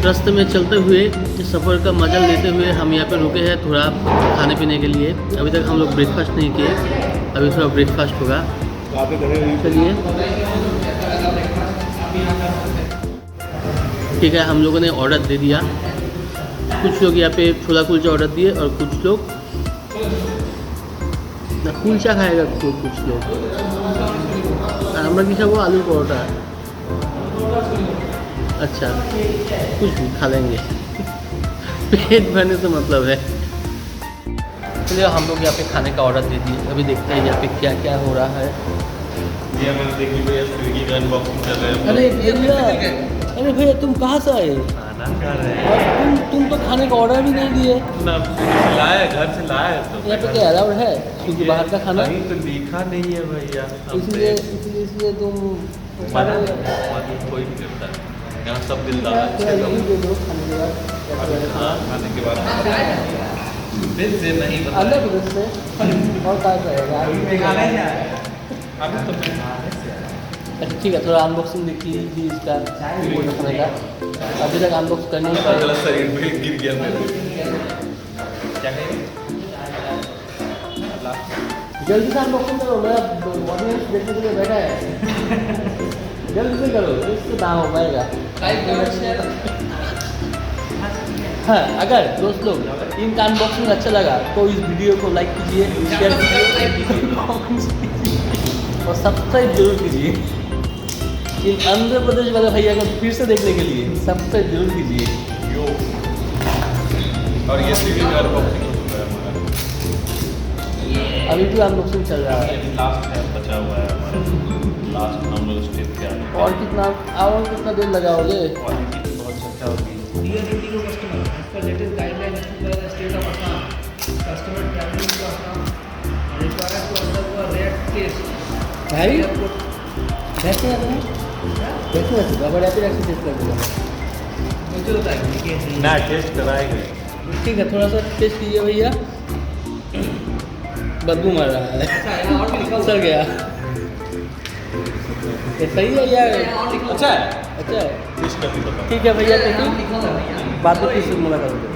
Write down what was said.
रास्ते में चलते हुए सफ़र का मजा लेते हुए हम यहाँ पे रुके हैं थोड़ा खाने पीने के लिए। अभी तक हम लोग ब्रेकफास्ट नहीं किए, अभी थोड़ा ब्रेकफास्ट होगा। चलिए ठीक है, हम लोगों ने ऑर्डर दे दिया। कुछ लोग यहाँ पे छोला कुलचा ऑर्डर दिए और कुछ लोग ना कुलचा खाएगा, कुछ लोग আমরা কি খাবো आलू परोठा। अच्छा कुछ भी खा लेंगे, पेट भरने से मतलब है। चलिए हम लोग यहाँ पे खाने का ऑर्डर दे दिए, अभी देखते हैं यहाँ पे क्या क्या हो रहा है। स्विगी का अनबॉक्सिंग कर रहे हैं। अरे भैया तुम कहाँ से आए? खाना खा रहे हैं। और तुम तो खाने का ऑर्डर भी नहीं दिए। ना लाया, घर से लाया तो यहाँ पे क्या अलाउड है क्योंकि बाहर का खाना? कहीं तो लिखा नहीं है भैया। इसलिए तुम मना कोई नहीं करता यहाँ, सब दिलदार अच्छे लोग। हाँ खाने के बाद से नहीं आंध्र प्रदेश से और कहाँ से आएगा? अभी तो अच्छा ठीक है, थोड़ा अनबॉक्सिंग देखिए जी इसका खाने का। अभी तक अनबॉक्स करने ही पाए। शरीर में गिर गया मेरे। क्या जल्दी से अनबॉक्सिंग करो, मेरा ऑडियंस देखने के लिए बैठा है। जल्दी से करो, इससे दाम हो पाएगा। हाँ, अगर दोस्त लोग इनका अनबॉक्सिंग अच्छा लगा तो इस वीडियो को लाइक कीजिए, शेयर कीजिए और सब्सक्राइब जरूर कीजिए। इन आंध्र प्रदेश वाले भैया को फिर से देखने के लिए सब्सक्राइब जरूर कीजिए। और ये स्विगी का अनबॉक्सिंग हो चुका है हमारा। अभी भी अनबॉक्सिंग चल रहा है। लास्ट है, बचा हुआ है हमारा। लास्ट हम लोग स्टेप पे आए। और कितना देर लगाओगे? क्वालिटी तो बहुत अच्छा होगी। Dear Indigo customer, as per latest guidelines issued by the state of Assam, customer traveling to Assam required to undergo a rare test. भाई Airport. बैठे रबर ऐसे टेस्ट कर दूँगा। मुझे बताइए कि ना टेस्ट कराएंगे। ठीक है, थोड़ा सा टेस्ट कीजिए भैया। बदबू मार रहा है। अच्छा और भी लिखा हुआ सर गया। ये सही है यार? और लिखा हुआ अच्छा है, अच्छा है, टेस्ट करके बताओ। ठीक है भैया। नाम तो लिखा हुआ है भैया। बाद में फिर से मुलाकात होगी।